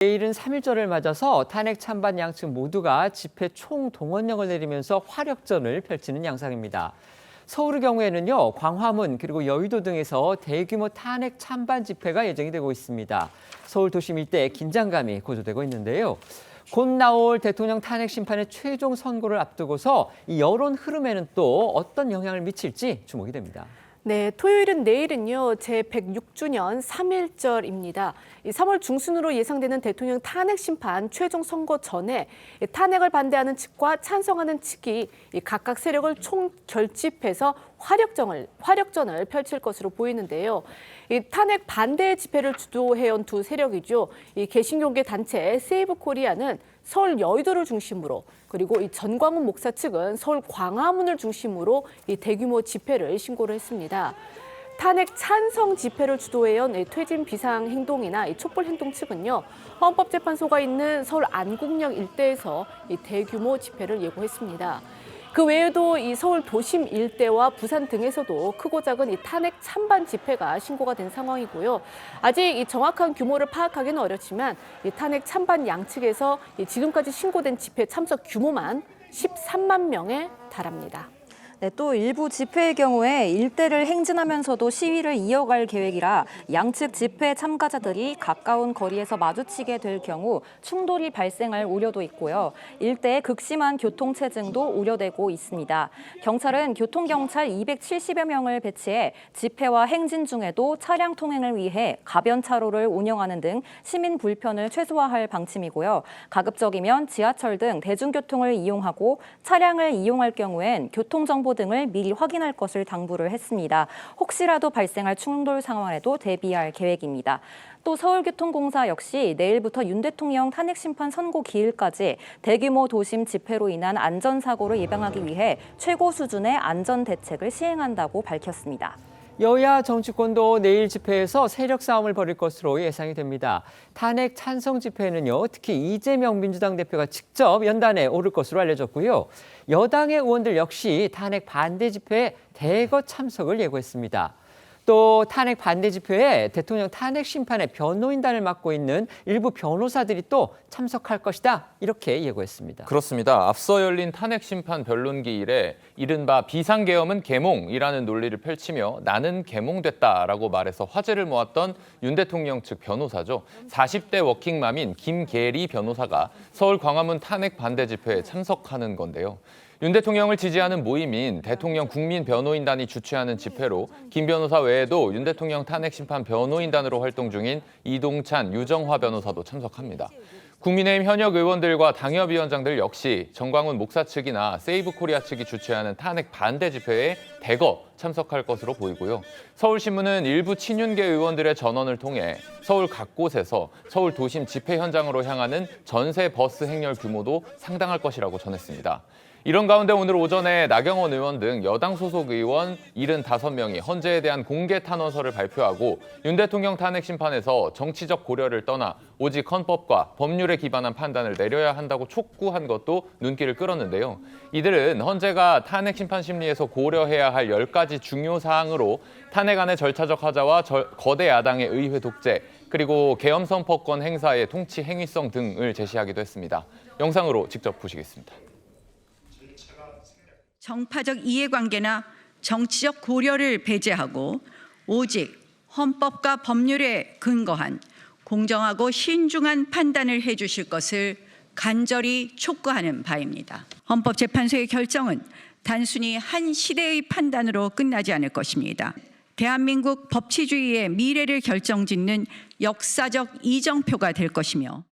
내일은 3.1절을 맞아서 탄핵 찬반 양측 모두가 집회 총동원령을 내리면서 화력전을 펼치는 양상입니다. 서울의 경우에는요, 광화문 그리고 여의도 등에서 대규모 탄핵 찬반 집회가 예정이 되고 있습니다. 서울 도심 일대에 긴장감이 고조되고 있는데요. 곧 나올 대통령 탄핵 심판의 최종 선고를 앞두고서 이 여론 흐름에는 또 어떤 영향을 미칠지 주목이 됩니다. 네, 토요일은 내일은요, 제106주년 3.1절입니다. 3월 중순으로 예상되는 대통령 탄핵 심판 최종 선고 전에 탄핵을 반대하는 측과 찬성하는 측이 각각 세력을 총결집해서 화력전을 펼칠 것으로 보이는데요. 이 탄핵 반대 집회를 주도해온 두 세력이죠. 이 개신교계 단체 세이브 코리아는 서울 여의도를 중심으로, 그리고 이 전광훈 목사 측은 서울 광화문을 중심으로 이 대규모 집회를 신고를 했습니다. 탄핵 찬성 집회를 주도해온 퇴진 비상 행동이나 이 촛불 행동 측은요, 헌법재판소가 있는 서울 안국역 일대에서 이 대규모 집회를 예고했습니다. 그 외에도 이 서울 도심 일대와 부산 등에서도 크고 작은 이 탄핵 찬반 집회가 신고가 된 상황이고요. 아직 이 정확한 규모를 파악하기는 어렵지만 이 탄핵 찬반 양측에서 이 지금까지 신고된 집회 참석 규모만 13만 명에 달합니다. 네, 또 일부 집회의 경우에 일대를 행진하면서도 시위를 이어갈 계획이라 양측 집회 참가자들이 가까운 거리에서 마주치게 될 경우 충돌이 발생할 우려도 있고요. 일대의 극심한 교통체증도 우려되고 있습니다. 경찰은 교통경찰 270여 명을 배치해 집회와 행진 중에도 차량 통행을 위해 가변 차로를 운영하는 등 시민 불편을 최소화할 방침이고요. 가급적이면 지하철 등 대중교통을 이용하고 차량을 이용할 경우엔 교통정보 등을 미리 확인할 것을 당부를 했습니다. 혹시라도 발생할 충돌 상황에도 대비할 계획입니다. 또 서울교통공사 역시 내일부터 윤 대통령 탄핵 심판 선고 기일까지 대규모 도심 집회로 인한 안전사고를 예방하기 위해 최고 수준의 안전 대책을 시행한다고 밝혔습니다. 여야 정치권도 내일 집회에서 세력 싸움을 벌일 것으로 예상이 됩니다. 탄핵 찬성 집회는요, 특히 이재명 민주당 대표가 직접 연단에 오를 것으로 알려졌고요. 여당의 의원들 역시 탄핵 반대 집회에 대거 참석을 예고했습니다. 또 탄핵 반대 집회에 대통령 탄핵 심판의 변호인단을 맡고 있는 일부 변호사들이 또 참석할 것이다, 이렇게 예고했습니다. 그렇습니다. 앞서 열린 탄핵 심판 변론기일에 이른바 비상계엄은 계몽이라는 논리를 펼치며 나는 계몽됐다라고 말해서 화제를 모았던 윤 대통령 측 변호사죠. 40대 워킹맘인 김계리 변호사가 서울 광화문 탄핵 반대 집회에 참석하는 건데요. 윤 대통령을 지지하는 모임인 대통령 국민변호인단이 주최하는 집회로 김 변호사 외에도 윤 대통령 탄핵 심판 변호인단으로 활동 중인 이동찬, 유정화 변호사도 참석합니다. 국민의힘 현역 의원들과 당협위원장들 역시 정광훈 목사 측이나 세이브 코리아 측이 주최하는 탄핵 반대 집회에 대거 참석할 것으로 보이고요. 서울신문은 일부 친윤계 의원들의 전원을 통해 서울 각곳에서 서울 도심 집회 현장으로 향하는 전세 버스 행렬 규모도 상당할 것이라고 전했습니다. 이런 가운데 오늘 오전에 나경원 의원 등 여당 소속 의원 75명이 헌재에 대한 공개 탄원서를 발표하고 윤 대통령 탄핵 심판에서 정치적 고려를 떠나 오직 헌법과 법률에 기반한 판단을 내려야 한다고 촉구한 것도 눈길을 끌었는데요. 이들은 헌재가 탄핵 심판 심리에서 고려해야 할 10가지 중요 사항으로 탄핵안의 절차적 하자와 거대 야당의 의회 독재, 그리고 계엄 선포권 행사의 통치 행위성 등을 제시하기도 했습니다. 영상으로 직접 보시겠습니다. 정파적 이해관계나 정치적 고려를 배제하고 오직 헌법과 법률에 근거한 공정하고 신중한 판단을 해주실 것을 간절히 촉구하는 바입니다. 헌법재판소의 결정은 단순히 한 시대의 판단으로 끝나지 않을 것입니다. 대한민국 법치주의의 미래를 결정짓는 역사적 이정표가 될 것이며,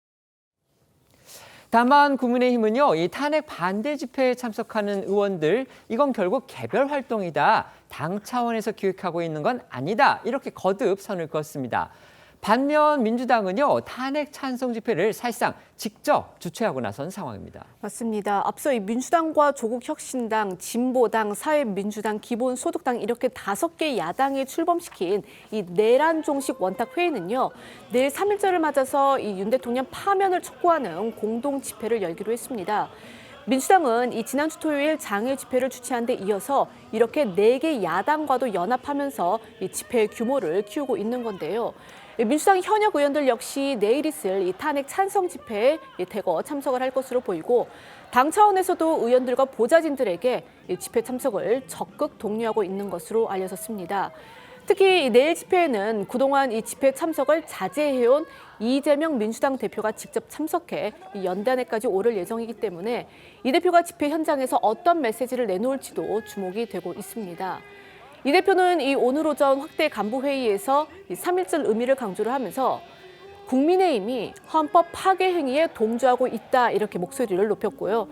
다만 국민의힘은요, 이 탄핵 반대 집회에 참석하는 의원들, 이건 결국 개별 활동이다, 당 차원에서 기획하고 있는 건 아니다, 이렇게 거듭 선을 그었습니다. 반면 민주당은요, 탄핵 찬성 집회를 사실상 직접 주최하고 나선 상황입니다. 맞습니다. 앞서 이 민주당과 조국혁신당, 진보당, 사회민주당, 기본소득당 이렇게 5개 야당이 출범시킨 이 내란 종식 원탁 회의는요, 내일 3.1절을 맞아서 이 윤 대통령 파면을 촉구하는 공동 집회를 열기로 했습니다. 민주당은 이 지난주 토요일 장외 집회를 주최한 데 이어서 이렇게 4개 야당과도 연합하면서 이 집회 규모를 키우고 있는 건데요. 민주당 현역 의원들 역시 내일 있을 이 탄핵 찬성 집회에 대거 참석을 할 것으로 보이고 당 차원에서도 의원들과 보좌진들에게 집회 참석을 적극 독려하고 있는 것으로 알려졌습니다. 특히 내일 집회에는 그동안 이 집회 참석을 자제해온 이재명 민주당 대표가 직접 참석해 연단회까지 오를 예정이기 때문에 이 대표가 집회 현장에서 어떤 메시지를 내놓을지도 주목이 되고 있습니다. 이 대표는 이 오늘 오전 확대 간부회의에서 3.1절 의미를 강조를 하면서 국민의힘이 헌법 파괴 행위에 동조하고 있다 이렇게 목소리를 높였고요.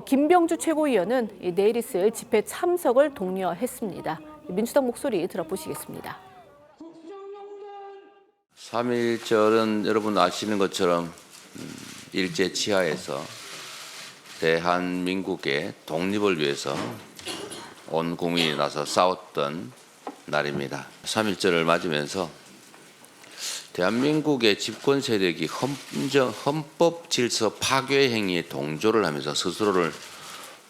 김병주 최고위원은 내일 있을 집회 참석을 독려했습니다. 민주당 목소리 들어보시겠습니다. 3.1절은 여러분 아시는 것처럼 일제 치하에서 대한민국의 독립을 위해서 온 국민이 나서 싸웠던 날입니다. 3.1절을 맞으면서 대한민국의 집권 세력이 헌법 질서 파괴 행위에 동조를 하면서 스스로를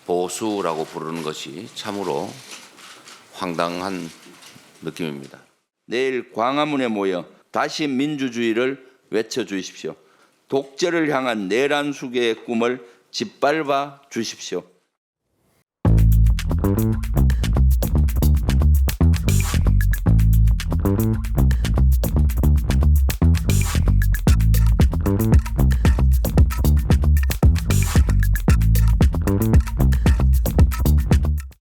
보수라고 부르는 것이 참으로 황당한 느낌입니다. 내일 광화문에 모여 다시 민주주의를 외쳐주십시오. 독재를 향한 내란 수계의 꿈을 짓밟아 주십시오.